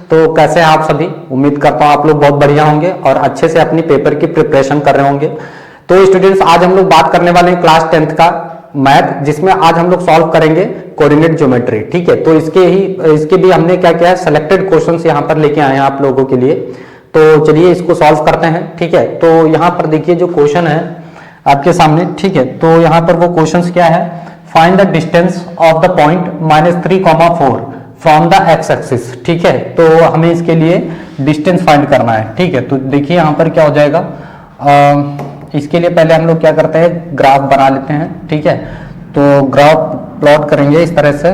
तो कैसे हैं आप सभी? उम्मीद करता हूं आप लोग बहुत बढ़िया होंगे और अच्छे से अपनी पेपर की प्रिपरेशन कर रहे होंगे। तो स्टूडेंट्स, आज हम लोग बात करने वाले हैं क्लास 10th का मैथ, जिसमें आज हम लोग सॉल्व करेंगे कोऑर्डिनेट ज्योमेट्री। ठीक है, तो इसके भी हमने क्या किया है, सेलेक्टेड क्वेश्चंस यहाँ पर लेके आए हैं आप लोगों के लिए। तो चलिए इसको सॉल्व करते हैं। ठीक है, तो यहाँ पर देखिए जो क्वेश्चन है आपके सामने। ठीक है, तो यहाँ पर वो क्वेश्चन क्या है, find the distance of the point -3,4 from the x axis. ठीक है, तो हमें इसके लिए डिस्टेंस फाइंड करना है। ठीक है, तो देखिए यहाँ पर क्या हो जाएगा, इसके लिए पहले हम लोग क्या करते हैं, ग्राफ बना लेते हैं। ठीक है, तो ग्राफ प्लॉट करेंगे इस तरह से,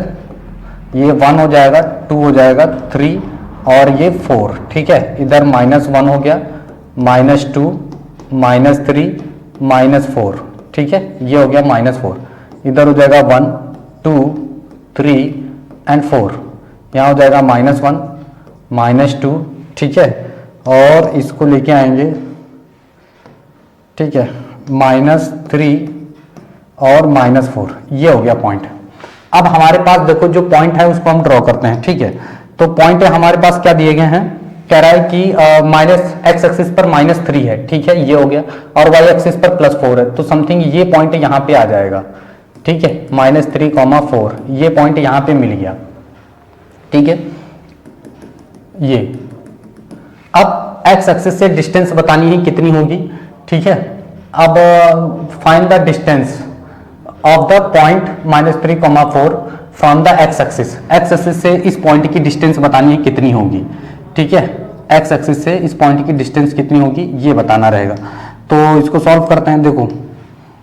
ये 1 हो जाएगा, 2 हो जाएगा, 3 और ये 4। ठीक है, इधर -1 हो गया, -2, -3, -4। ठीक है, ये हो गया -4। इधर हो जाएगा 1, 2, 3 एंड 4। यहाँ हो जाएगा -1, -2। ठीक है, और इसको लेके आएंगे। ठीक है, -3 और -4, ये हो गया पॉइंट। अब हमारे पास देखो जो पॉइंट है उसको हम ड्रॉ करते हैं। ठीक है, तो पॉइंट है हमारे पास क्या दिए गए हैं, कह रहा है कि x एक्सिस पर -3 है। ठीक है, ये हो गया, और y एक्सिस पर +4 है, तो समथिंग ये पॉइंट यहाँ पे आ जाएगा। ठीक है, -3,4 ये पॉइंट यहाँ पे मिल गया। ठीक है, ये अब x एक्सिस से डिस्टेंस बतानी है कितनी होगी। ठीक है, अब find the distance of the point -3,4 from the x axis. x axis से इस पॉइंट की डिस्टेंस बतानी है कितनी होगी। ठीक है, x एक्सिस से इस पॉइंट की डिस्टेंस कितनी होगी ये बताना रहेगा। तो इसको सॉल्व करते हैं। देखो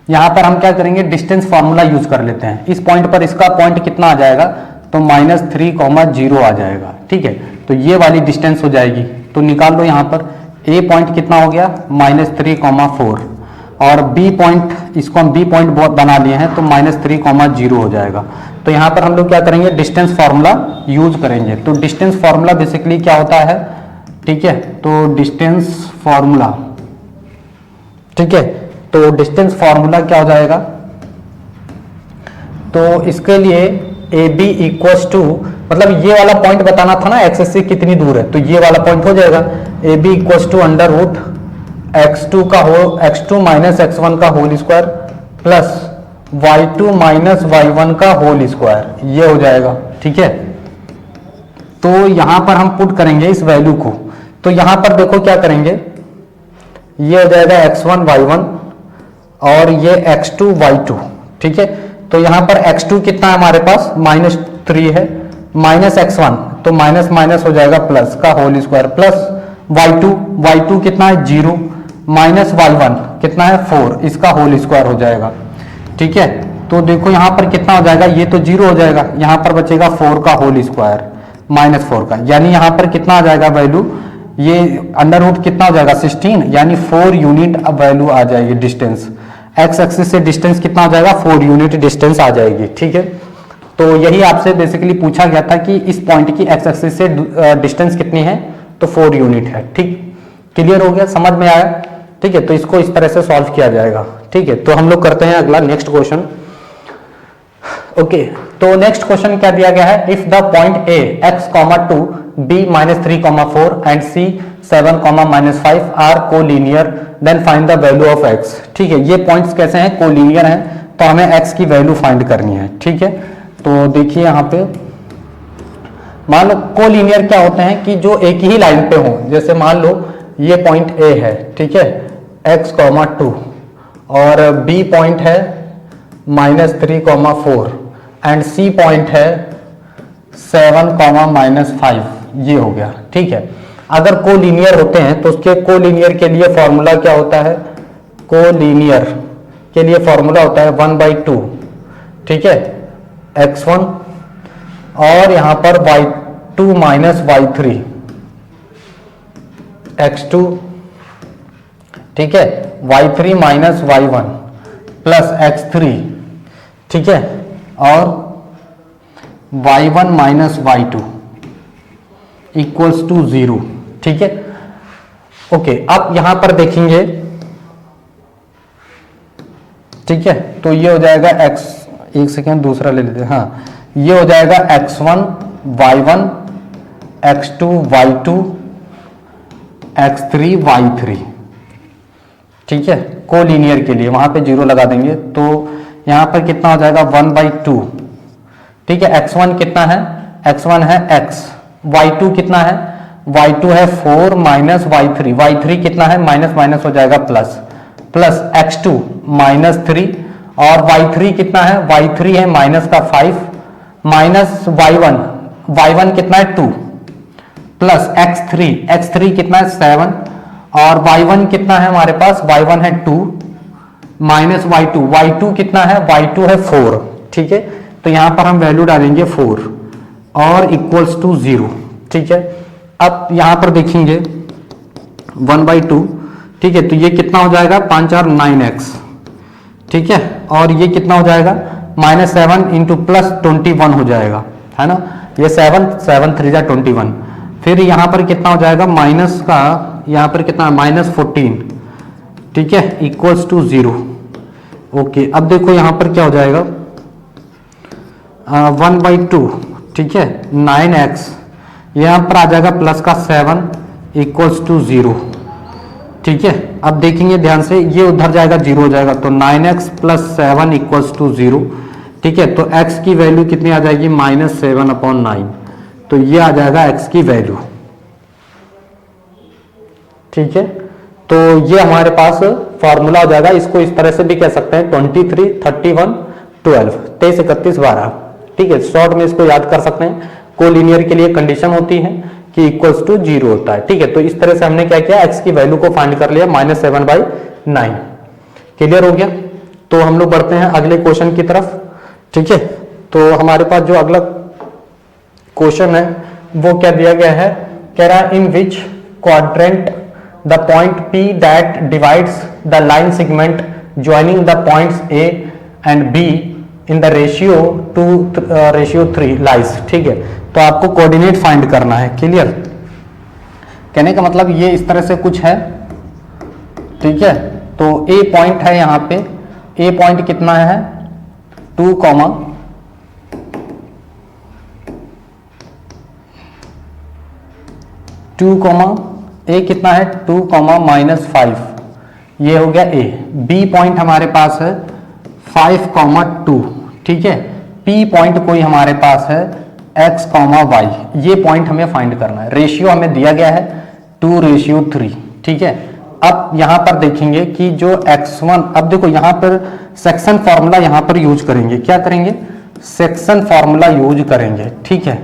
यहाँ पर हम क्या करेंगे, डिस्टेंस फार्मूला यूज कर लेते हैं। इस पॉइंट पर इसका पॉइंट कितना आ जाएगा, तो -3,0 आ जाएगा। ठीक है, तो ये वाली डिस्टेंस हो जाएगी, तो निकाल लो। यहाँ पर a पॉइंट कितना हो गया, -3,4, और b पॉइंट, इसको हम b पॉइंट बना लिए हैं, तो -3,0 हो जाएगा। तो यहाँ पर हम लोग क्या करेंगे, डिस्टेंस फार्मूला यूज करेंगे। तो डिस्टेंस फार्मूला बेसिकली क्या होता है, ठीक है, तो डिस्टेंस फार्मूला, ठीक है, तो डिस्टेंस फार्मूला क्या हो जाएगा, तो इसके लिए ए बी इक्वल्स टू, मतलब ये वाला पॉइंट बताना था ना एक्सिस से कितनी दूर है, तो ये वाला पॉइंट हो जाएगा ए B equals to √x2 - x1 का whole square plus y2 - y1 का होल स्क्वायर, ये हो जाएगा। ठीक है, तो यहां पर हम पुट करेंगे इस वैल्यू को। तो यहां पर देखो क्या करेंगे, ये हो जाएगा x1 y1 और ये x2 y2। ठीक है, तो यहां पर x2 कितना है हमारे पास, -3 है, -x1 तो माइनस हो जाएगा प्लस का होल स्क्वायर प्लस y2 कितना है 0, -y1 कितना है 4, इसका होल स्क्वायर हो जाएगा। ठीक है, तो देखो यहाँ पर कितना हो जाएगा, ये तो 0 हो जाएगा, यहाँ पर बचेगा 4 का होल स्क्वायर -4 का, यानी यहाँ पर कितना आ जाएगा वैल्यू, ये √ कितना हो जाएगा 16, यानी 4 यूनिट अब वैल्यू आ जाएगी डिस्टेंस। एक्स एक्सिस से डिस्टेंस कितना हो जाएगा, 4 यूनिट डिस्टेंस आ जाएगी। ठीक है, तो यही आपसे बेसिकली पूछा गया था कि इस पॉइंट की एक्स एक्सिस से डिस्टेंस कितनी है, तो 4 यूनिट है। ठीक, क्लियर हो गया, समझ में आया। ठीक है, तो इसको इस तरह से सॉल्व किया जाएगा। ठीक है, तो हम लोग करते हैं अगला नेक्स्ट क्वेश्चन। ओके, तो नेक्स्ट क्वेश्चन क्या दिया गया है, if the point A x,2 b -3,4 and c 7,-5 are collinear then find the value of x। ठीक है, ये पॉइंट्स कैसे हैं, कोलिनियर हैं, तो हमें x की वैल्यू फाइंड करनी है। ठीक है, तो देखिए यहाँ पे मान लो कोलिनियर क्या होते हैं कि जो एक ही लाइन पे हो, जैसे मान लो ये पॉइंट a है, ठीक है, x,2 और b पॉइंट है -3,4 एंड c पॉइंट है 7,-5, ये हो गया। ठीक है, अगर कोलिनियर होते हैं तो उसके कोलिनियर के लिए फॉर्मूला क्या होता है, कोलिनियर के लिए फॉर्मूला होता है 1/2। ठीक है, x1 और यहां पर y2 - y3 x2, ठीक है, y3 - y1 प्लस x3, ठीक है, और y1 - y2 इक्वल्स टू 0। ठीक है, ओके, अब यहां पर देखेंगे। ठीक है, तो ये हो जाएगा x, एक सेकेंड दूसरा ले लेते हैं, हाँ, ये हो जाएगा x1 y1 x2 y2 x3 y3, ठीक है, कोलिनियर के लिए वहां पे 0 लगा देंगे तो यहां पर कितना हो जाएगा 1/2, ठीक है। x1 कितना है, x1 है x, y2 कितना है, y2 है 4 माइनस y3, y3 कितना है, माइनस माइनस हो जाएगा प्लस, प्लस x2 माइनस 3 और y3 कितना है, y3 है माइनस का 5 माइनस y1, y1 कितना है 2 प्लस x3, x3 कितना है 7 और y1 कितना है हमारे पास, y1 है 2 माइनस y2, y2 कितना है, y2 है 4, ठीक है। तो यहां पर हम वैल्यू डालेंगे 4 और इक्वल्स टू 0, ठीक है। अब यहां पर देखेंगे 1/2, ठीक है, तो ये कितना हो जाएगा 5 और 9x, ठीक है, और ये कितना हो जाएगा -7 इंटू प्लस 21 हो जाएगा, है ना, ये 7 7 3 जा 21, फिर यहां पर कितना हो जाएगा माइनस का, यहां पर कितना -14, ठीक है, इक्वल्स टू 0, ओके। अब देखो यहां पर क्या हो जाएगा 1/2, ठीक है, 9x, यहां पर आ जाएगा प्लस का 7 इक्वल्स टू 0, ठीक है। अब देखेंगे ध्यान से, ये उधर जाएगा 0 हो जाएगा, तो 9x प्लस 7 इक्वल्स टू 0, ठीक है। तो x की वैल्यू कितनी आ जाएगी -7/9, तो ये आ जाएगा x की वैल्यू, ठीक है। तो ये हमारे पास फॉर्मूला हो जाएगा, इसको इस तरह से भी कह सकते हैं 23 31 12 23 31 12, ठीक है, शॉर्ट में इसको याद कर सकते हैं। कोलिनियर के लिए कंडीशन होती है कि इक्वल्स टू 0 होता है, ठीक है। तो इस तरह से हमने क्या किया, x की वैल्यू को फाइंड कर लिया -7/9, क्लियर हो गया। तो हम लोग बढ़ते हैं अगले क्वेश्चन की तरफ, ठीक है। तो हमारे पास जो अगला क्वेश्चन है वो क्या दिया गया है, कह रहा है in which quadrant the point P that divides the line segment joining the points A and B in the ratio 2:3 lies, ठीक है। तो आपको कोऑर्डिनेट फाइंड करना है, क्लियर। कहने का मतलब ये इस तरह से कुछ है, ठीक है। तो A पॉइंट है, यहाँ पे A पॉइंट कितना है 2, A कितना है 2, -5, ये हो गया A। B पॉइंट हमारे पास है 5, 2, ठीक है। P पॉइंट कोई हमारे पास है x, y, ये पॉइंट हमें फाइंड करना है। रेशियो हमें दिया गया है 2:3, ठीक है। अब यहां पर देखेंगे कि जो x1, अब देखो यहां पर सेक्शन फॉर्मूला यहां पर यूज करेंगे, क्या करेंगे, सेक्शन फॉर्मूला यूज करेंगे, ठीक है,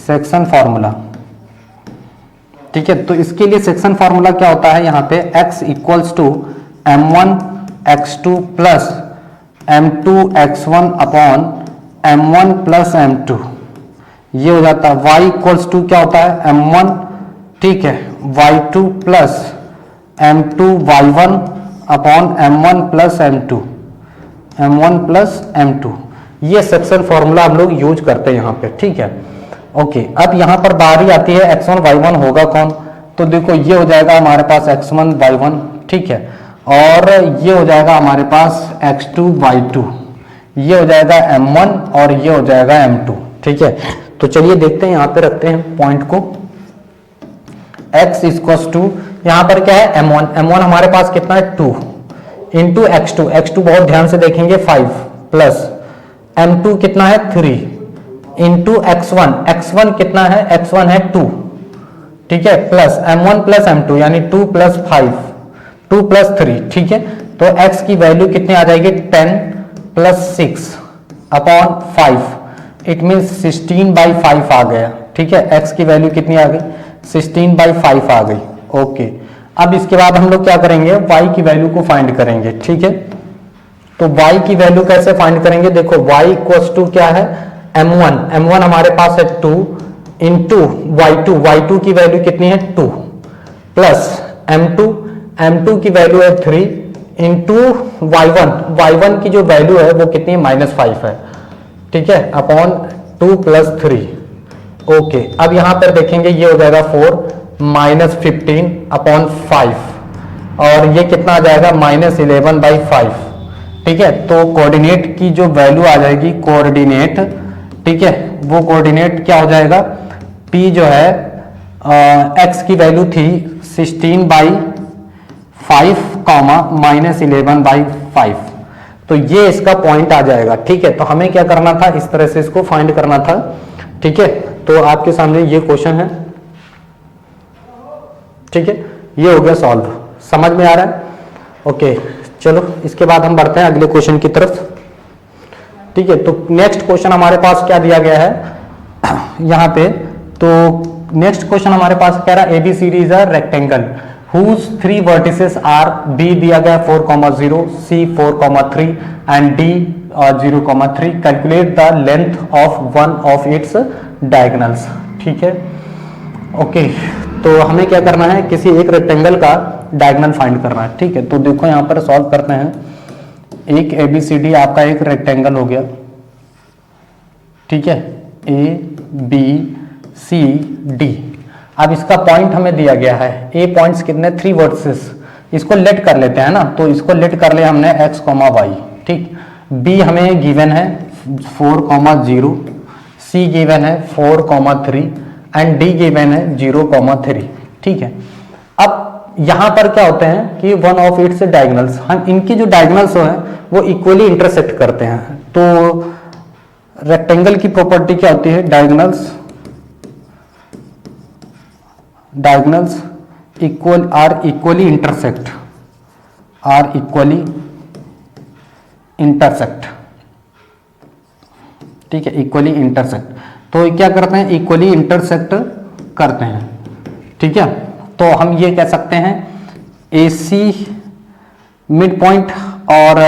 सेक्शन फॉर्मूला, ठीक है। तो इसके लिए सेक्शन फॉर्मूला क्या होता है, यहाँ पे x equals to m1 x2 plus m2 x1 upon m1 plus m2, ये हो जाता है। y इक्वल्स टू क्या होता है m1, ठीक है, y2 plus m2 y1 upon m1 plus m2, m1 plus m2, ये सेक्शन फॉर्मूला हम लोग यूज करते हैं यहाँ पे, ठीक है, ओके। अब यहां पर बारी आती है x1 y1 होगा कौन, तो देखो ये हो जाएगा हमारे पास x1 y1, ठीक है, और ये हो जाएगा हमारे पास x2 y2, ये हो जाएगा m1 और ये हो जाएगा m2, ठीक है। तो चलिए देखते हैं, यहां पे रखते हैं पॉइंट को, x इक्वल्स टू, यहां पर क्या है m1 हमारे पास कितना है 2 इंटू x2 बहुत ध्यान से देखेंगे 5 प्लस m2 कितना है 3 इंटू x1 कितना है, x1 है 2, ठीक है, प्लस m1 प्लस m2 यानी 2 + 5 2 + 3, ठीक है। तो x की वैल्यू कितनी आ जाएगी 10 + 6 अपॉन 5, इट मीन्स 16/5 आ गया, ठीक है। x की वैल्यू कितनी आ गई 16/5 आ गई, ओके। अब इसके बाद हम लोग क्या करेंगे, y की वैल्यू को फाइंड करेंगे, ठीक है। तो y की वैल्यू कैसे फाइंड करेंगे, देखो y इक्वल्स टू क्या है m1 हमारे पास है 2 इंटू y2 की वैल्यू कितनी है 2 प्लस m2 की वैल्यू है 3 इंटू y1 की जो वैल्यू है वो कितनी है -5 है, ठीक है, अपॉन 2 + 3, ओके। अब यहां पर देखेंगे ये हो जाएगा 4 -15 अपॉन 5 और ये कितना आ जाएगा -11/5, ठीक है। तो कोऑर्डिनेट की जो वैल्यू आ जाएगी, कोऑर्डिनेट, ठीक है, वो कोऑर्डिनेट क्या हो जाएगा p जो है x की वैल्यू थी 16/5 कॉमा -11/5, तो ये इसका पॉइंट आ जाएगा। ठीक है, तो हमें क्या करना था, इस तरह से इसको फाइंड करना था। ठीक है, तो आपके सामने ये क्वेश्चन है। ठीक है, ये हो गया सॉल्व, समझ में आ रहा है? ओके, चलो इसके बाद हम बढ़ते हैं अगले क्वेश्चन की तरफ। ठीक है, तो नेक्स्ट क्वेश्चन हमारे पास क्या दिया गया है यहाँ पे, तो नेक्स्ट क्वेश्चन हमारे पास कह रहा है ABCD is a rectangle whose 3 vertices are B दिया गया 4,0, C 4,3 and D 0,3। Calculate the length of one of its diagonals. ठीक है, ओके, तो हमें क्या करना है, किसी एक रेक्टेंगल का डायगोनल फाइंड करना है। ठीक है, तो देखो यहाँ पर सॉल्व करते हैं। एक ABCD आपका एक रेक्टेंगल हो गया। ठीक है, ABCD। अब इसका पॉइंट हमें दिया गया है, ए पॉइंट्स कितने, 3 वर्सेस। इसको लेट कर लेते हैं ना, तो इसको लेट कर लिया हमने x, y। ठीक, B हमें गिवन है 4,0, C गिवन है 4,3 एंड D गिवन है 0,3। ठीक है, अब यहां पर क्या होते हैं कि वन ऑफ इट्स डायगोनल्स, हम इनकी जो डायगोनल्स हैं वो इक्वली इंटरसेक्ट करते हैं। तो रेक्टेंगल की प्रॉपर्टी क्या होती है, डायगोनल्स इक्वली इंटरसेक्ट। ठीक है, इक्वली इंटरसेक्ट, तो क्या करते हैं, इक्वली इंटरसेक्ट करते हैं। ठीक है, तो हम ये कह सकते हैं AC मिड पॉइंट और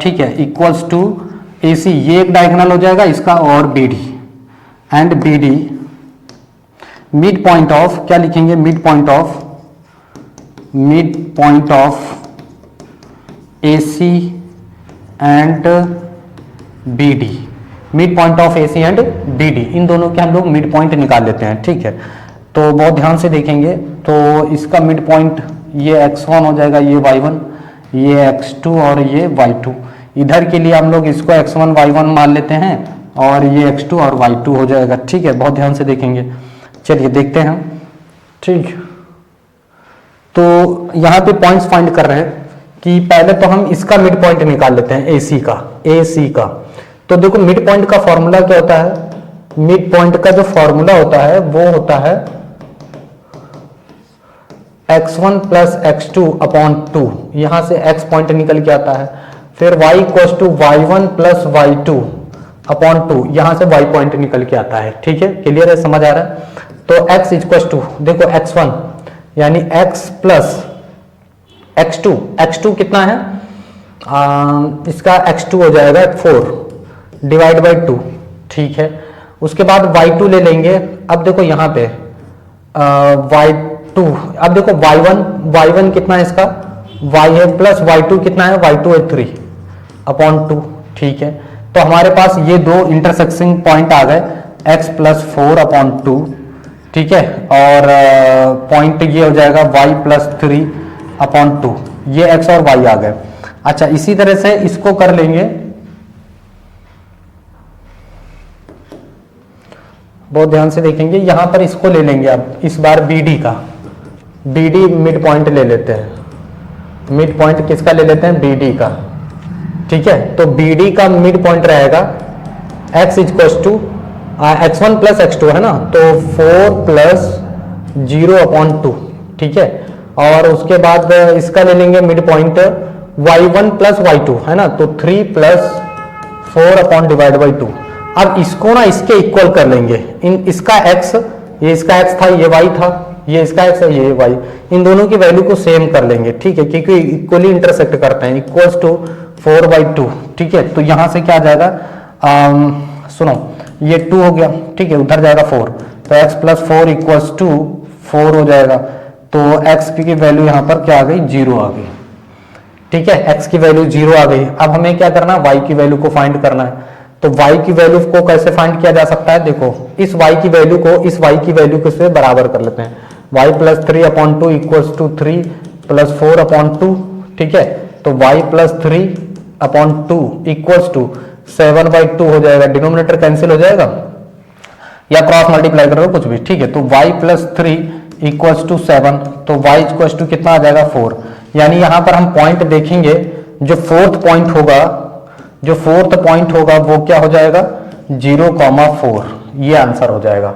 ठीक है इक्वल्स टू AC, ये एक डायगोनल हो जाएगा इसका, और BD and BD mid point of, क्या लिखेंगे, mid point of AC and BD, mid point of AC and BD, इन दोनों के हम लोग मिड पॉइंट निकाल लेते हैं। ठीक है, तो बहुत ध्यान से देखेंगे, तो इसका मिड पॉइंट ये x1 हो जाएगा, ये y1, ये x2 और ये y2। इधर के लिए हम लोग इसको x1 y1 मान लेते हैं और ये x2 और y2 हो जाएगा। ठीक है, बहुत ध्यान से देखेंगे, चलिए देखते हैं। ठीक, तो यहाँ पे पॉइंट्स फाइंड कर रहे हैं कि पहले तो हम इसका मिड पॉइंट निकाल लेते हैं, AC का। तो देखो मिड पॉइंट का फॉर्मूला क्या होता है, मिड पॉइंट का जो फॉर्मूला होता है वो होता है x1 प्लस x2 अपॉन 2, यहां से x पॉइंट निकल के आता है, फिर y equals to y1 plus y2 upon 2, यहां से y पॉइंट निकल के आता है। ठीक है, क्लियर है, समझ आ रहा है? तो x इक्वल्स टू, देखो x1 यानी x प्लस x2 कितना है, इसका x2 हो जाएगा 4 डिवाइड बाई 2। ठीक है, उसके बाद y2 ले लेंगे। अब देखो यहाँ पे y2, अब देखो y1 कितना है इसका, y है प्लस y2 कितना है, y2 है 3 अपॉन 2। ठीक है, तो हमारे पास ये दो इंटरसेक्शन पॉइंट आ गए, x प्लस 4 अपॉन 2। ठीक है, और पॉइंट ये हो जाएगा y प्लस 3 अपॉन 2, ये x और y आ गए। अच्छा, इसी तरह से इसको कर लेंगे, बहुत ध्यान से देखेंगे, यहां पर इसको ले लेंगे। अब इस बार BD मिड पॉइंट ले लेते हैं, मिड पॉइंट किसका ले लेते हैं, BD का। ठीक है, तो BD का मिड पॉइंट रहेगा x equals to x1 plus x2 है ना, तो 4 प्लस 0 अपॉन 2। ठीक है, और उसके बाद इसका ले लेंगे mid point y1 plus y2 है ना, तो 3 प्लस 4 अपॉन डिवाइड बाई 2। अब इसको ना इसके इक्वल कर लेंगे, इसका x, ये इसका x था, ये y था, ये इसका x है, ये y, इन दोनों की वैल्यू को सेम कर लेंगे। ठीक है, क्योंकि इक्वली इंटरसेक्ट करते हैं, इक्वल्स टू 4/2। ठीक है, तो यहां से क्या आ जाएगा, सुनो, ये 2 हो गया। ठीक है, उधर जाएगा 4, तो x प्लस 4 इक्वल्स टू 4 हो जाएगा, तो x की वैल्यू यहाँ पर क्या आ गई, 0 आ गई। ठीक है, x की वैल्यू 0 आ गई। अब हमें क्या करना है, y की वैल्यू को फाइंड करना है। तो y की वैल्यू को कैसे फाइंड किया जा सकता है, देखो इस y की वैल्यू को इस y की वैल्यू को से बराबर कर लेते हैं, y plus 3 upon 2 equals to 3 plus 4 upon 2। ठीक है, तो y plus 3 upon 2 equals to 7/2 हो जाएगा, डिनोमिनेटर कैंसिल हो जाएगा। या क्रॉस मल्टीप्लाई कर लो कुछ भी, ठीक है। तो y प्लस 3 इक्वल्स टू 7, तो y इक्वल्स टू कितना आ जाएगा 4। यानी यहां पर हम पॉइंट देखेंगे, जो फोर्थ पॉइंट होगा वो क्या हो जाएगा 0,4, ये आंसर हो जाएगा।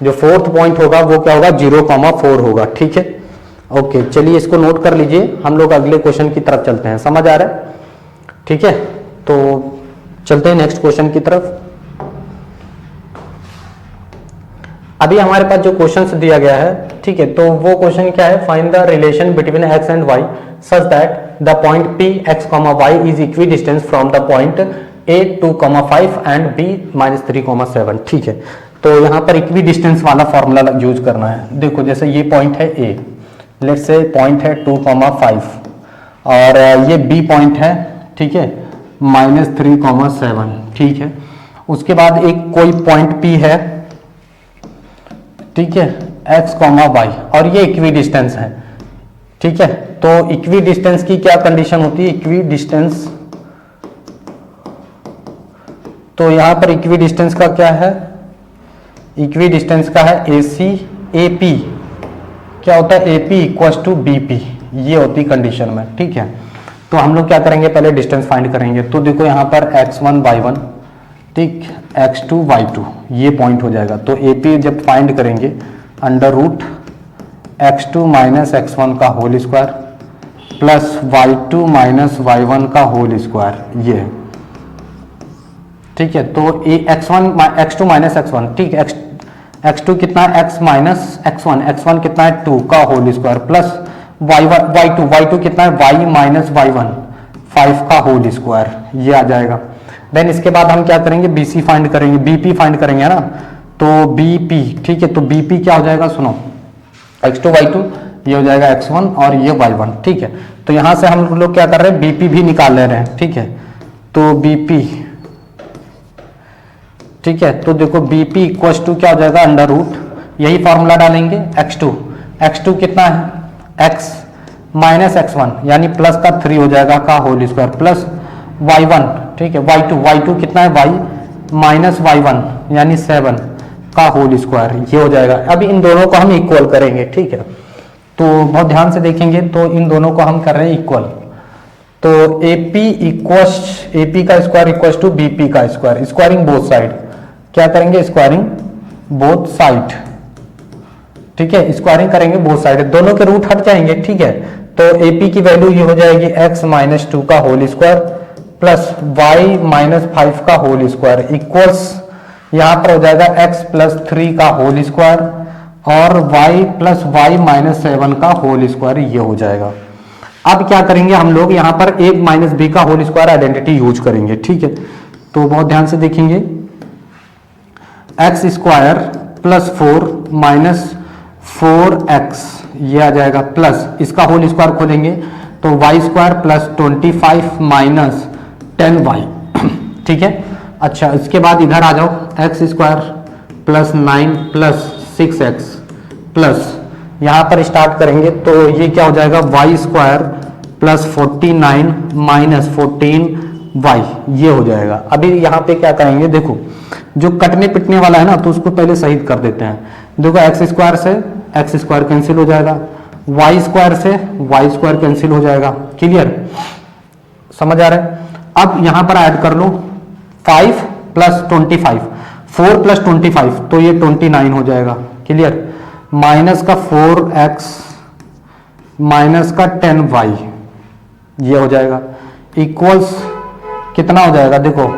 जो फोर्थ पॉइंट होगा वो क्या होगा 0,4 होगा, ठीक है। ओके, चलिए इसको नोट कर लीजिए, हम लोग अगले क्वेश्चन की तरफ चलते हैं। समझ आ रहा है, ठीक है। तो चलते हैं नेक्स्ट क्वेश्चन की तरफ। अभी हमारे पास जो क्वेश्चंस दिया गया है, ठीक है, तो वो क्वेश्चन क्या है, find the relation between x and y such that the point p x, y is equidistant from the point a 2,5 and b -3,7, ठीक है। तो यहाँ पर इक्वी डिस्टेंस वाला फॉर्मूला यूज करना है। देखो जैसे ये पॉइंट है a, लेट्स से पॉइंट है 2,5 और ये b पॉइंट है, ठीक है, -3,7, ठीक है। उसके बाद एक कोई पॉइंट p है, ठीक है, x, y, और ये इक्वी डिस्टेंस है, ठीक है। तो इक्वी डिस्टेंस की क्या कंडीशन होती है, इक्वी डिस्टेंस, तो यहां पर इक्वी डिस्टेंस का क्या है, इक्वी डिस्टेंस का है AC AP, क्या होता है AP इक्वल्स टू BP, ये होती कंडीशन में, ठीक है। तो हम लोग क्या करेंगे, पहले डिस्टेंस फाइंड करेंगे। तो देखो यहां पर x1 y1, ठीक, x2 y2, ये पॉइंट हो जाएगा। तो AP जब फाइंड करेंगे under root x2 minus x1 का whole square plus y2 minus y1 का होल स्क्वायर, ये है, ठीक है। तो x2 माइनस x1, ठीक है, x2 कितना है x माइनस x1 कितना है 2 का होल स्क्वायर प्लस y2 कितना है y माइनस y1 5 का होल स्क्वायर, ये आ जाएगा। देन इसके बाद हम क्या करेंगे, BC फाइंड करेंगे, BP फाइंड करेंगे, है ना। तो BP, ठीक है, तो BP क्या हो जाएगा, सुनो, x2 y2, ये हो जाएगा x1 और ये y1, ठीक है। तो यहां से हम लोग क्या कर रहे हैं, BP भी निकाल ले रहे हैं, ठीक है। तो BP, ठीक है, तो देखो BP इक्वल्स टू क्या हो जाएगा अंडर रूट, यही फॉर्मूला डालेंगे, x2 कितना है x माइनस x1 यानी प्लस का 3 हो जाएगा का होल स्क्वायर प्लस y1, ठीक है, y2 कितना है y माइनस y1 यानी 7 का होल स्क्वायर, ये हो जाएगा। अभी इन दोनों को हम इक्वल करेंगे, ठीक है। तो बहुत ध्यान से देखेंगे, तो इन दोनों को हम कर रहे हैं इक्वल। तो AP का स्क्वायर इक्वल्स टू BP का स्क्वायर, स्क्वायरिंग बोथ साइड, क्या करेंगे, स्क्वायरिंग बोथ साइड, ठीक है, स्क्वायरिंग करेंगे बोथ साइड, दोनों के रूट हट जाएंगे, ठीक है। तो AP की वैल्यू ये हो जाएगी x माइनस 2 का whole square plus y minus 5 का होल स्क्वायर इक्वल्स, यहां पर हो जाएगा x प्लस 3 का होल स्क्वायर और y प्लस y माइनस 7 का होल स्क्वायर, ये हो जाएगा। अब क्या करेंगे हम लोग, यहां पर a माइनस b का होल स्क्वायर आइडेंटिटी यूज करेंगे, ठीक है। तो बहुत ध्यान से देखेंगे, x square plus 4 minus 4x, ये आ जाएगा प्लस इसका होल स्क्वायर खोलेंगे तो y square plus 25 minus 10y, ठीक है। अच्छा, इसके बाद इधर आ जाओ, x square plus 9 plus 6x plus, यहां पर स्टार्ट करेंगे तो ये क्या हो जाएगा, y square plus 49 minus 14y, ये हो जाएगा। अभी यहाँ पे क्या करेंगे, देखो जो कटने पिटने वाला है ना, तो उसको पहले शहीद कर देते हैं। देखो x स्क्वायर से x स्क्वायर कैंसिल हो जाएगा, y स्क्वायर से y स्क्वायर कैंसिल हो जाएगा, क्लियर, समझ आ रहा है। अब यहां पर ऐड कर लो 5 प्लस 25, 4 प्लस 25 तो ये 29 हो जाएगा, क्लियर, माइनस का 4x माइनस का 10y, ये हो जाएगा इक्वल्स कितना हो जाएगा, देखो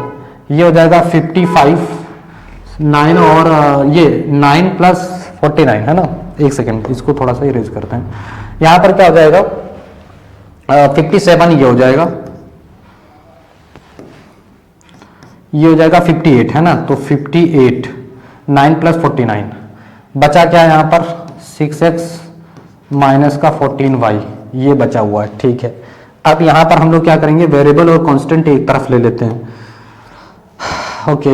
ये हो जाएगा 55, 9 और ये 9 प्लस 49 है ना। एक सेकेंड, इसको थोड़ा सा इरेज करते हैं। यहां पर क्या हो जाएगा 57, ये हो जाएगा, ये हो जाएगा 58 है ना। तो 58, 9 प्लस 49 बचा क्या है, यहां पर 6x माइनस का 14y, ये बचा हुआ है, ठीक है। अब यहां पर हम लोग क्या करेंगे, वेरिएबल और कांस्टेंट एक तरफ ले लेते हैं। ओके,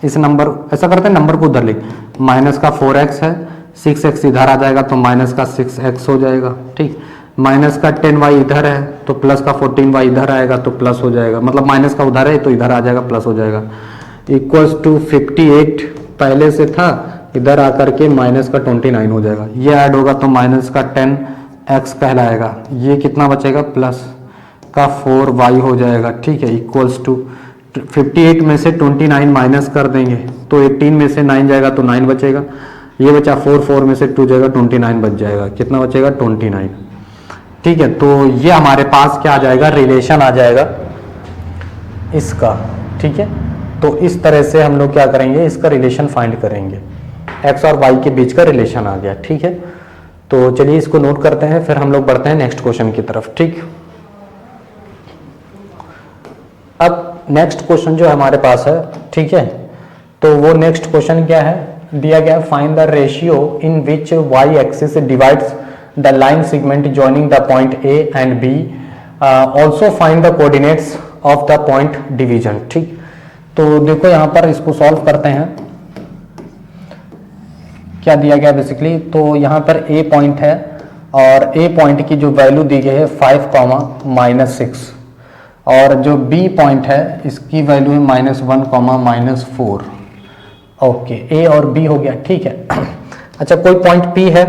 इस नंबर ऐसा करते हैं, नंबर को उधर ले, माइनस का 4x है, 6x इधर आ जाएगा तो माइनस का 6x हो जाएगा, ठीक। माइनस का 10y इधर है तो प्लस का 14y इधर आएगा तो प्लस हो जाएगा, मतलब माइनस का उधर है तो इधर आ जाएगा प्लस हो जाएगा, इक्वल्स टू 58 पहले से था, इधर आकर के माइनस का 29 हो जाएगा, ये ऐड होगा तो माइनस का 10x कहलाएगा, ये कितना बचेगा प्लस का 4y हो जाएगा, ठीक है, इक्वल्स टू 58 में से 29 माइनस कर देंगे तो 18 में से 9 जाएगा तो 9 बचेगा, ये बचा 4 में से 2 जाएगा 29 बच जाएगा, कितना बचेगा 29, ठीक है। तो ये हमारे पास क्या आ जाएगा, रिलेशन आ जाएगा इसका, ठीक है। तो इस तरह से हम लोग क्या करेंगे, इसका रिलेशन फाइंड करेंगे, x और y के बीच का रिलेशन आ गया, ठीक है। तो चलिए इसको नोट करते हैं, फिर हम लोग बढ़ते हैं नेक्स्ट क्वेश्चन की तरफ, ठीक। अब नेक्स्ट क्वेश्चन जो हमारे पास है, ठीक है, तो वो नेक्स्ट क्वेश्चन क्या है, दिया गया find the ratio in which y axis divides the line segment joining the point a and b, also find the coordinates of the point division, ठीक। तो देखो यहाँ पर इसको सॉल्व करते हैं, क्या दिया गया बेसिकली, तो यहाँ पर a पॉइंट है और a पॉइंट की जो वैल्यू दी गई है 5, -6 और जो b पॉइंट है इसकी वैल्यू है -1, -4। ओके, a और b हो गया, ठीक है। अच्छा, कोई पॉइंट p है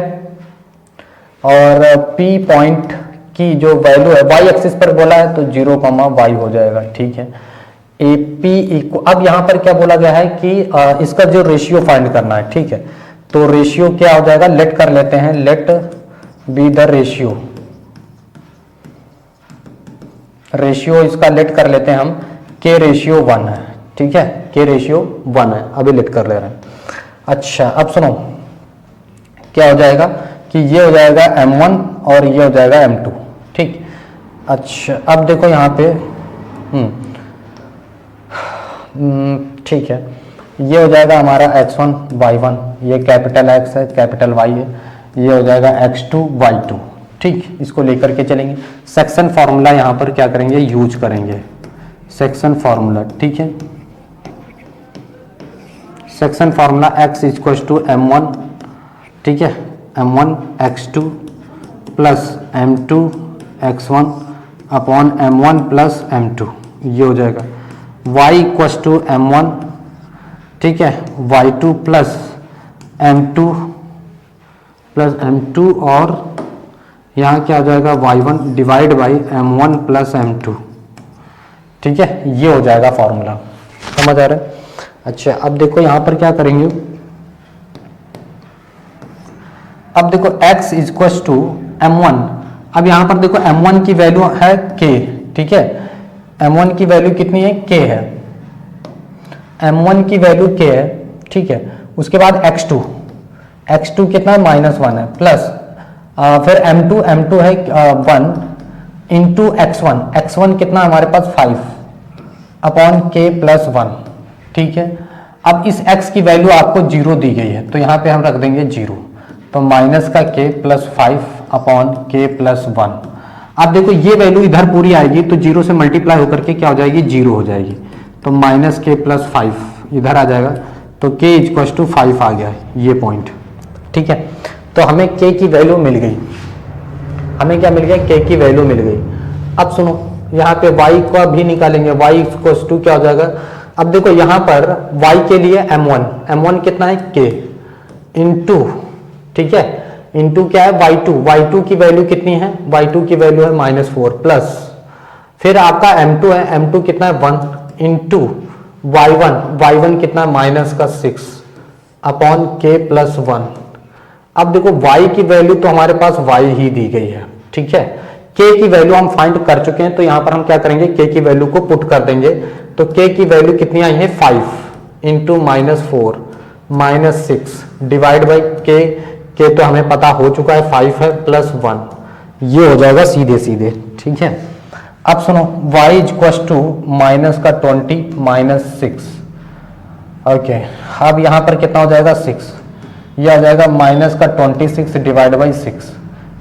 और p पॉइंट की जो वैल्यू है y एक्सिस पर बोला है तो 0, y हो जाएगा, ठीक है। AP इक्वल, अब यहाँ पर क्या बोला गया है कि इसका जो रेशियो फाइंड करना है, ठीक है। तो रेशियो क्या हो जाएगा, लेट कर लेते हैं, let be the ratio, ratio इसका लेट कर लेते हैं हम, k रेशियो 1 है, ठीक है, k रेशियो 1 है, अभी लेट कर ले रहे हैं। अच्छा, अब सुनो क्या हो जाएगा कि ये हो जाएगा m1 और ये हो जाएगा m2, ठीक। अच्छा, अब देखो यहाँ पे ठीक है, ये हो जाएगा हमारा x1 y1, ये कैपिटल X है, कैपिटल Y है, ये हो जाएगा x2 y2, ठीक। इसको लेकर के चलेंगे, सेक्शन फॉर्मूला यहाँ पर क्या करेंगे, यूज करेंगे, सेक्शन फॉर्मूला, ठीक है। Section formula x equal to m1, ठीक है, m1 x2 plus m2 x1 upon m1 plus m2, ये हो जाएगा y इक्वल टू m1, ठीक है, y2 प्लस m2 और यहाँ क्या आ जाएगा y1 divide by m1 plus m2, ठीक है, ये हो जाएगा फॉर्मूला, समझ आ रहा है। अच्छा, अब देखो यहाँ पर क्या करेंगे, अब देखो x इक्वल टू m1, अब यहाँ पर देखो m1 की वैल्यू है k, ठीक है, m1 की वैल्यू कितनी है, k है, m1 की वैल्यू k है, ठीक है। उसके बाद x2 कितना है, -1 है, प्लस फिर m2 है 1 इंटू x1 कितना हमारे पास 5 अपॉन k प्लस 1, ठीक है। अब इस x की वैल्यू आपको 0 दी गई है तो यहाँ पे हम रख देंगे 0, तो माइनस का k plus 5 upon k plus 1। अब देखो ये वैल्यू इधर पूरी आएगी तो 0 से मल्टीप्लाई होकर के क्या हो जाएगी, 0 हो जाएगी, तो माइनस k प्लस 5 इधर आ जाएगा, तो k इक्वल टू 5 आ गया ये पॉइंट, ठीक है। तो हमें k की वैल्यू मिल गई, हमें क्या मिल गया, k की वैल्यू मिल गई। अब सुनो यहाँ पे y को भी निकालेंगे, y इक्वल टू क्या हो जाएगा, अब देखो यहाँ पर y के लिए m1 कितना है k इंटू, ठीक है, इंटू क्या है y2 की वैल्यू कितनी है, y2 की वैल्यू है -4 प्लस फिर आपका m2 है, m2 कितना है 1 इंटू y1 कितना है -6 अपॉन k प्लस 1। अब देखो y की वैल्यू तो हमारे पास y ही दी गई है, ठीक है, k की वैल्यू हम फाइंड कर चुके हैं तो यहां पर हम क्या करेंगे, k की वैल्यू को पुट कर देंगे, तो k की वैल्यू कितनी आई है 5 इंटू -4 -6 डिवाइड बाई k तो हमें पता हो चुका है 5 है प्लस 1, ये हो जाएगा सीधे सीधे, ठीक है। अब सुनो y इक्वल टू -20 -6, ओके। अब यहाँ पर कितना हो जाएगा 6, ये आ जाएगा -26 डिवाइड बाई 6,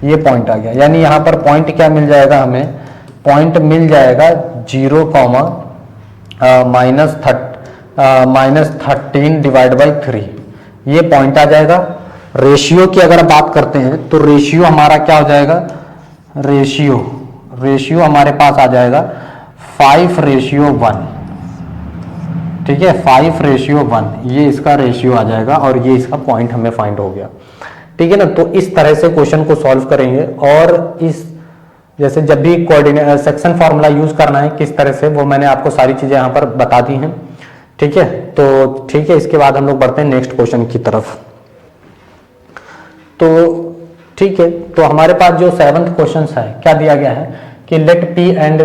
ये पॉइंट आ गया, यानी यहाँ पर पॉइंट क्या मिल जाएगा, हमें पॉइंट मिल जाएगा 0, -13 डिवाइड बाई 3, ये पॉइंट आ जाएगा। रेशियो की अगर बात करते हैं तो रेशियो हमारा क्या हो जाएगा, रेशियो हमारे पास आ जाएगा 5:1, ठीक है, 5:1 ये इसका रेशियो आ जाएगा और ये इसका पॉइंट हमें फाइंड हो गया। ठीक है ना, तो इस तरह से क्वेश्चन को सॉल्व करेंगे और इस जैसे जब भी कोऑर्डिनेट सेक्शन फार्मूला यूज करना है किस तरह से, वो मैंने आपको सारी चीजें यहाँ पर बता दी हैं। ठीक है, तो ठीक है, इसके बाद हम लोग बढ़ते हैं नेक्स्ट क्वेश्चन की तरफ। तो ठीक है, तो हमारे पास जो 7th क्वेश्चन है क्या दिया गया है कि let P and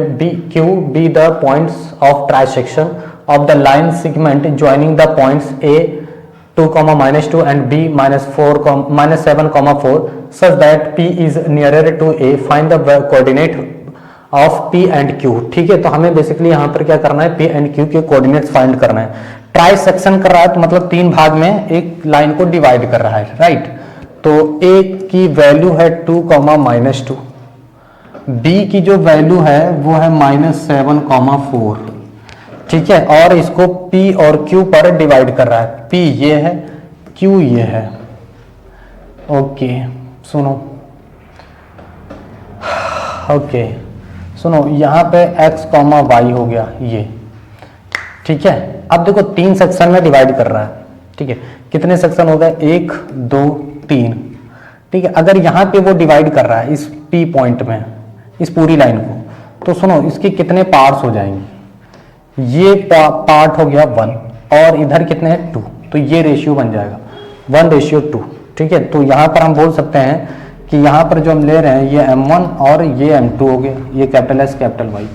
Q be the points of trisection of the line segment joining the points A 2, -2 and B -7, 4 such that P is nearer to A. Find the coordinate of P and Q. ठीक है, तो हमें basically यहाँ पर क्या करना है, P and Q के कोऑर्डिनेट्स फाइंड करना है। ट्राई सेक्शन कर रहा है तो मतलब 3 भाग में एक लाइन को डिवाइड कर रहा है, राइट। तो A की वैल्यू है 2, -2, B की जो वैल्यू है वो है -7, 4, ठीक है, और इसको P और Q पर डिवाइड कर रहा है। P ये है, Q ये है। ओके सुनो, ओके सुनो, यहाँ पे x, y हो गया ये, ठीक है। अब देखो 3 सेक्शन में डिवाइड कर रहा है, ठीक है। कितने सेक्शन हो गए, 1, 2, 3, ठीक है। अगर यहाँ पे वो डिवाइड कर रहा है इस P पॉइंट में इस पूरी लाइन को, तो सुनो इसके कितने पार्ट्स हो जाएंगे, ये पार्ट हो गया 1 और इधर कितने हैं 2, तो ये रेशियो बन जाएगा 1:2, ठीक है। तो यहाँ पर हम बोल सकते हैं कि यहाँ पर जो हम ले रहे हैं ये M1 और ये M2 हो गया, ये कैपिटल S कैपिटल Y,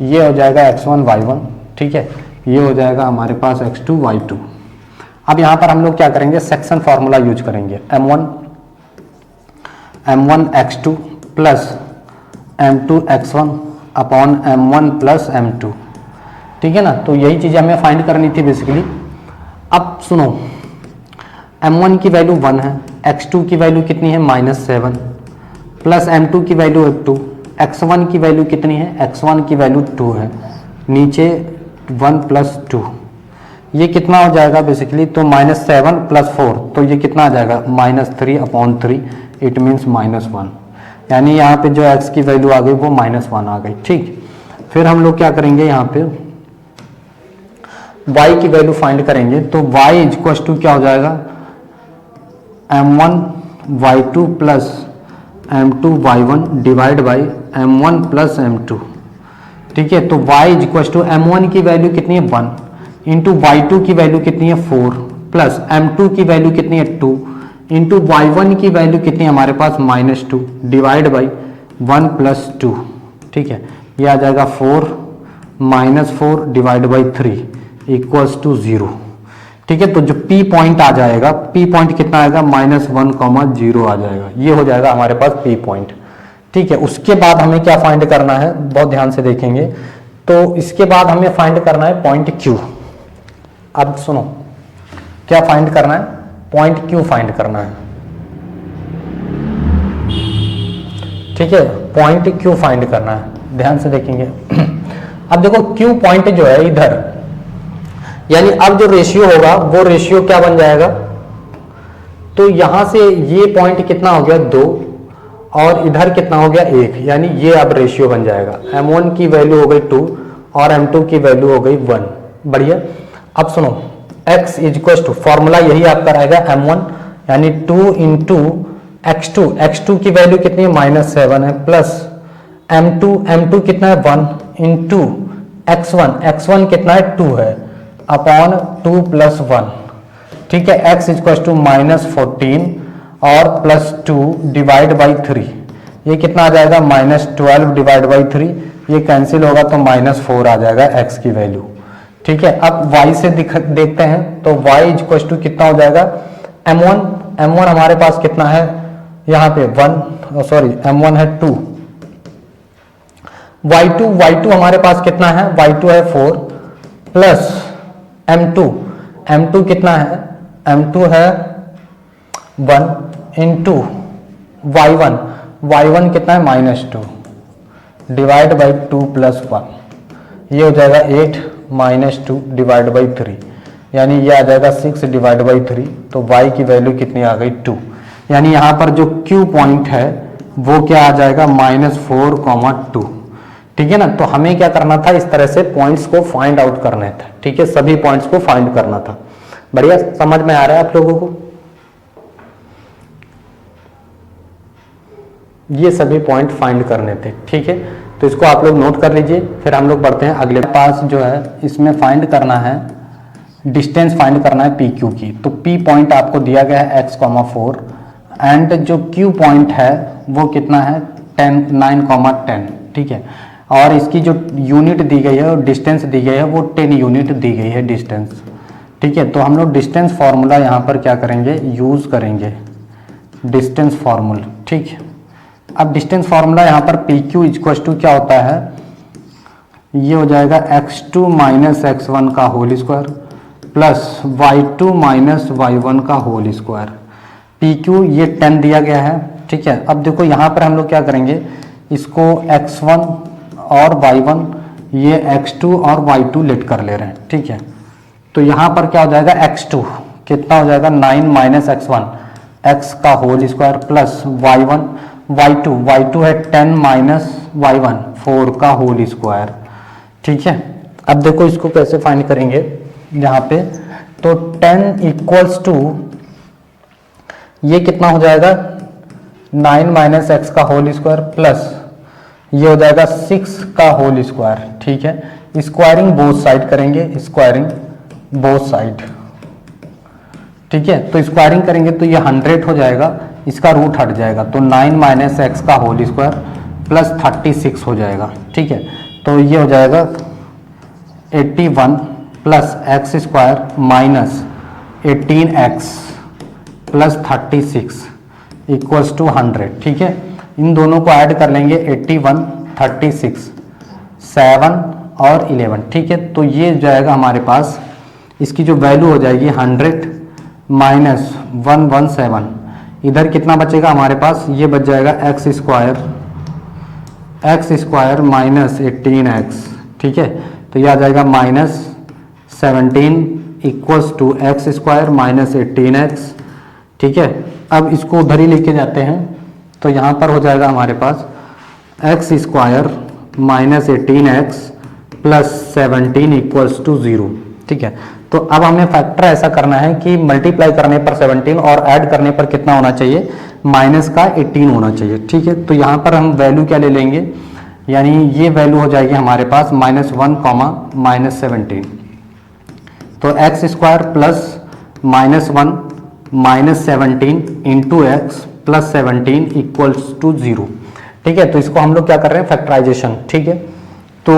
ये हो जाएगा X1 Y1, ठीक है, ये हो जाएगा हमारे पास X2 Y2। अब यहाँ पर हम लोग क्या करेंगे, सेक्शन फार्मूला यूज करेंगे, M1 X2 plus M2 X1 upon M1 plus M2, ठीक है ना। तो यही चीज़ हमें फाइंड करनी थी बेसिकली। अब सुनो, M1 की वैल्यू 1 है, X2 की वैल्यू कितनी है -7, प्लस M2 की वैल्यू है 2, X1 की वैल्यू कितनी है, X1 की वैल्यू 2 है, नीचे 1 + 2, ये कितना हो जाएगा बेसिकली, तो -7 + 4, तो ये कितना आ जाएगा -3/3, इट मीन्स -1, यानी यहाँ पे जो x की वैल्यू आ गई वो -1 आ गई, ठीक। फिर हम लोग क्या करेंगे, यहाँ पे y की वैल्यू फाइंड करेंगे, तो y = क्या हो जाएगा, M1 Y2 plus M2 Y1 divide by M1 plus M2, ठीक है। तो y = M1 की वैल्यू कितनी है 1 इंटू Y2 की वैल्यू कितनी है 4 प्लस M2 की वैल्यू कितनी है 2 इंटू Y1 की वैल्यू कितनी है हमारे पास -2 डिवाइड बाई 1 + 2, ठीक है। ये आ जाएगा 4 -4 डिवाइड बाई 3 = 0, ठीक है। तो जो P पॉइंट आ जाएगा, P पॉइंट कितना आएगा, -1, 0 आ जाएगा, ये हो जाएगा हमारे पास P पॉइंट, ठीक है। उसके बाद हमें क्या फाइंड करना है, बहुत ध्यान से देखेंगे, तो इसके बाद हमें फाइंड करना है पॉइंट Q। अब सुनो क्या फाइंड करना है, पॉइंट Q फाइंड करना है, ठीक है, पॉइंट Q फाइंड करना है, ध्यान से देखेंगे। अब देखो Q पॉइंट जो है इधर, यानी अब जो रेशियो होगा वो रेशियो क्या बन जाएगा, तो यहां से ये पॉइंट कितना हो गया 2 और इधर कितना हो गया 1, यानी ये अब रेशियो बन जाएगा। M1 की वैल्यू हो गई 2 और M2 की वैल्यू हो गई 1, बढ़िया। अब सुनो, x = फॉर्मूला यही आपका रहेगा M1 यानी 2 इंटू X2, X2 की वैल्यू कितनी है -7 है, प्लस M2 कितना है 1 इंटू X1 कितना है 2 है, अपॉन 2 + 1, ठीक है। x = -14 और +2 डिवाइड बाई 3, ये कितना आ जाएगा -12 डिवाइड बाई 3, ये कैंसिल होगा तो -4 आ जाएगा x की वैल्यू, ठीक है। अब y से देखते हैं, तो y = कितना हो जाएगा, M1 हमारे पास कितना है यहाँ पे 1, सॉरी M1 है 2, y2 हमारे पास कितना है, y2 है 4 प्लस M2 कितना है, M2 है 1 इंटू y1 कितना है -2 डिवाइड बाई 2 + 1, ये हो जाएगा 8 -2 डिवाइड बाई 3, यानी ये आ जाएगा 6 डिवाइड बाई 3, तो y की वैल्यू कितनी आ गई 2, यानी यहाँ पर जो Q पॉइंट है वो क्या आ जाएगा -4, 2, ठीक है ना। तो हमें क्या करना था, इस तरह से पॉइंट्स को फाइंड आउट करने थे, ठीक है, सभी पॉइंट्स को फाइंड करना था। बढ़िया, समझ में आ रहा है आप लोगों को? ये सभी पॉइंट फाइंड करने थे, ठीक है। तो इसको आप लोग नोट कर लीजिए, फिर हम लोग बढ़ते हैं अगले पास। जो है इसमें फाइंड करना है, डिस्टेंस फाइंड करना है पी क्यू की। तो पी पॉइंट आपको दिया गया है x,4 एंड जो क्यू पॉइंट है वो कितना है 9,10, ठीक है। और इसकी जो यूनिट दी गई है और डिस्टेंस दी गई है वो 10 यूनिट दी गई है डिस्टेंस, ठीक है। तो हम लोग डिस्टेंस फार्मूला यहाँ पर क्या करेंगे, यूज करेंगे डिस्टेंस फार्मूला, ठीक है। अब डिस्टेंस फार्मूला यहाँ पर पी क्यू इक्वल टू क्या होता है, ये हो जाएगा x2 माइनस x1 का whole square plus y2 minus y1 का होल स्क्वायर। पी क्यू ये 10 दिया गया है, ठीक है। अब देखो यहाँ पर हम लोग क्या करेंगे, इसको x1 और y1, ये x2 और y2 लेट कर ले रहे हैं, ठीक है। तो यहाँ पर क्या हो जाएगा, x2 कितना हो जाएगा 9 माइनस x1 x का whole square plus y1 y2 है 10 माइनस y1 4 का होल स्क्वायर, ठीक है। अब देखो इसको कैसे फाइंड करेंगे यहाँ पे, तो 10 इक्वल्स टू ये कितना हो जाएगा 9 माइनस एक्स का होल स्क्वायर प्लस ये हो जाएगा 6 का होल स्क्वायर, ठीक है। स्क्वायरिंग बोथ साइड करेंगे, स्क्वायरिंग बोथ साइड, ठीक है। तो स्क्वायरिंग करेंगे तो ये 100 हो जाएगा, इसका रूट हट जाएगा, तो 9 माइनस एक्स का होल स्क्वायर प्लस 36 हो जाएगा, ठीक है। तो ये हो जाएगा 81 plus X square minus 18x plus 36 equals to 100, ठीक है। इन दोनों को ऐड कर लेंगे 81, 36, 7 और 11, ठीक है। तो ये जाएगा हमारे पास, इसकी जो वैल्यू हो जाएगी 100 माइनस 117, इधर कितना बचेगा हमारे पास, ये बच जाएगा एक्स स्क्वायर माइनस 18x, ठीक है। तो ये आ जाएगा minus 17 equals to X square minus 18x, ठीक है। अब इसको उधर ही लेके जाते हैं, तो यहाँ पर हो जाएगा हमारे पास x square minus 18x plus 17 equals to 0, ठीक है। तो अब हमें फैक्टर ऐसा करना है कि मल्टीप्लाई करने पर 17 और ऐड करने पर कितना होना चाहिए, माइनस का 18 होना चाहिए, ठीक है। तो यहाँ पर हम वैल्यू क्या ले लेंगे, यानी ये वैल्यू हो जाएगी हमारे पास -1 माइनस 17, तो X square plus -1 minus 17 into X plus 17 equals to 0, ठीक है। तो इसको हम लोग क्या कर रहे हैं, फैक्टराइजेशन, ठीक है। तो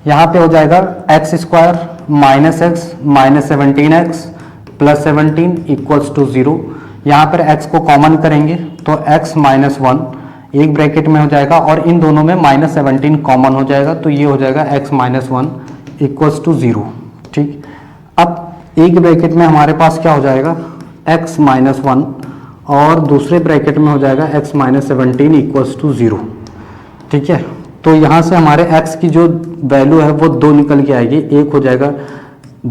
यहाँ पे हो जाएगा X square minus X minus 17x plus 17 equals to 0। यहाँ पर x को कॉमन करेंगे तो x माइनस 1 एक ब्रैकेट में हो जाएगा और इन दोनों में माइनस 17 कॉमन हो जाएगा, तो ये हो जाएगा x माइनस 1 इक्वल्स टू 0, ठीक। अब एक ब्रैकेट में हमारे पास क्या हो जाएगा x माइनस 1 और दूसरे ब्रैकेट में हो जाएगा x माइनस 17 इक्वल्स टू 0, ठीक है। तो यहाँ से हमारे x की जो वैल्यू है वो 2 निकल के आएगी, एक हो जाएगा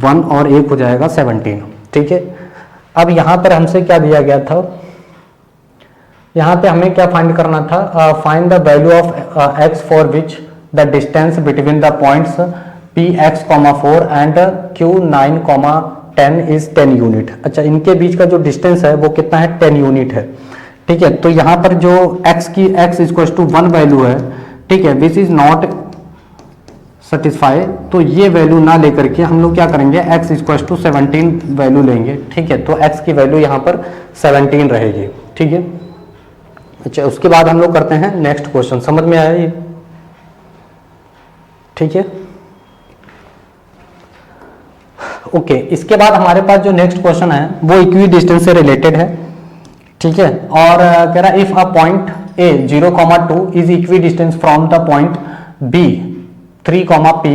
1 और एक हो जाएगा 17, ठीक है। अब यहाँ पर हमसे क्या दिया गया था, यहाँ पे हमें क्या फाइंड करना था, find the value of x for which the distance between the points Px,4 and Q9,10 is 10 unit. अच्छा, इनके बीच का जो डिस्टेंस है वो कितना है, 10 यूनिट है, ठीक है। तो यहाँ पर जो x इक्वल टू 1 वैल्यू है, ठीक है, विच इज नॉट सेटिस्फाई, तो ये वैल्यू ना लेकर के हम लोग क्या करेंगे, x इक्वल टू 17 वैल्यू लेंगे, ठीक है। तो x की वैल्यू यहाँ पर 17 रहेगी, ठीक है। अच्छा, उसके बाद हम लोग करते हैं नेक्स्ट क्वेश्चन, समझ में आया ये, ठीक है। ओके, इसके बाद हमारे पास जो नेक्स्ट क्वेश्चन है वो इक्वी डिस्टेंस से रिलेटेड है, ठीक है। और कह रहा है if a point A 0,2 is equidistant from the point B 3, P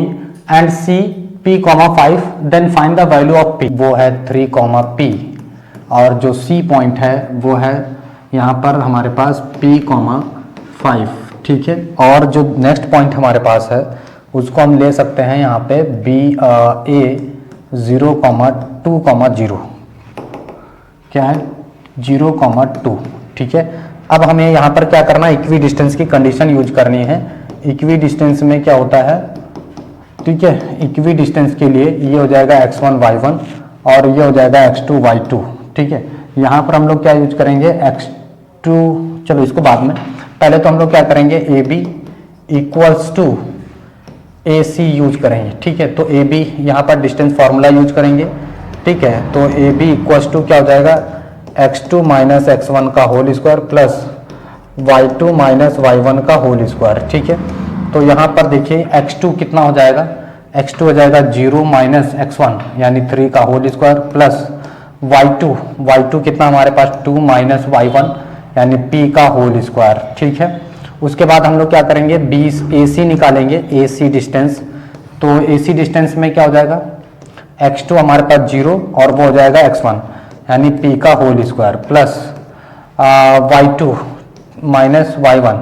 and C P,5 then find the value of P। वो है 3, P और जो C पॉइंट है वो है यहाँ पर हमारे पास P,5, ठीक है। और जो नेक्स्ट पॉइंट हमारे पास है उसको हम ले सकते हैं यहाँ पे A 0,2,0, क्या है 0,2, ठीक है। अब हमें यहाँ पर क्या करना है, इक्वी डिस्टेंस की कंडीशन यूज करनी है। इक्वी डिस्टेंस में क्या होता है, ठीक है, इक्वी डिस्टेंस के लिए ये हो जाएगा x1 y1 और ये हो जाएगा x2 y2, ठीक है। यहाँ पर हम लोग क्या यूज करेंगे, x2, चलो इसको बाद में, पहले तो हम लोग क्या करेंगे, A B equals to A C use करेंगे, ठीक है। तो ए बी यहाँ पर डिस्टेंस फार्मूला यूज करेंगे, ठीक है। तो ए बी इक्वल्स टू क्या हो जाएगा, x2 माइनस x1 का whole square plus y2 minus y1 का होल स्क्वायर, ठीक है। तो यहाँ पर देखिए x2 कितना हो जाएगा, x2 हो जाएगा 0 माइनस x1 यानी 3 का होल स्क्वायर प्लस y2 कितना हमारे पास 2 माइनस y1 यानी p का होल स्क्वायर, ठीक है। उसके बाद हम लोग क्या करेंगे, AC निकालेंगे, AC डिस्टेंस। तो AC डिस्टेंस में क्या हो जाएगा, x2 हमारे पास 0 और वो हो जाएगा x1 यानी p का whole square plus y2 minus y1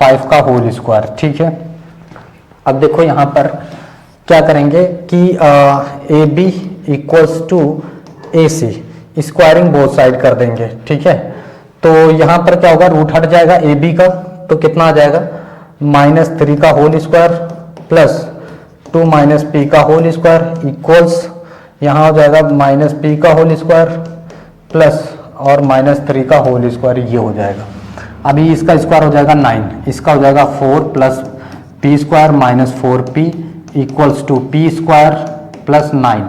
5 का होल स्क्वायर, ठीक है। अब देखो यहाँ पर क्या करेंगे कि A B equals to A C, squaring both side कर देंगे, ठीक है। तो यहाँ पर क्या होगा, रूट हट जाएगा ए बी का, तो कितना आ जाएगा, -3 का whole square plus 2 minus P का होल स्क्वायर इक्वल्स, यहाँ हो जाएगा -p का होल स्क्वायर प्लस और -3 का होल स्क्वायर, ये हो जाएगा। अभी इसका स्क्वायर हो जाएगा 9, इसका हो जाएगा 4 plus P square minus 4p equals to P square plus 9।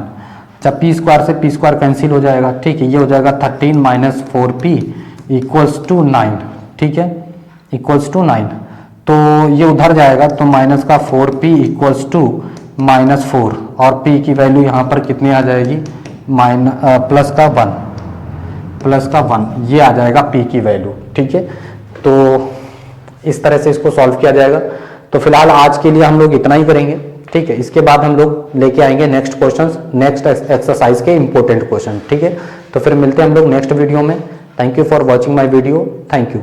जब पी स्क्वायर से पी स्क्वायर कैंसिल हो जाएगा, ठीक है, ये हो जाएगा 13 माइनस 4p इक्वल्स टू 9, ठीक है, इक्वल्स टू 9। तो ये उधर जाएगा तो माइनस का 4p इक्वल्स टू -4 और p की वैल्यू यहाँ पर कितनी आ जाएगी, प्लस का 1, ये आ जाएगा p की वैल्यू, ठीक है। तो इस तरह से इसको सॉल्व किया जाएगा। तो फिलहाल आज के लिए हम लोग इतना ही करेंगे, ठीक है। इसके बाद हम लोग लेके आएंगे नेक्स्ट क्वेश्चंस, नेक्स्ट एक्सरसाइज के इंपॉर्टेंट क्वेश्चन, ठीक है। तो फिर मिलते हैं हम लोग नेक्स्ट वीडियो में। Thank you for watching my video, thank you.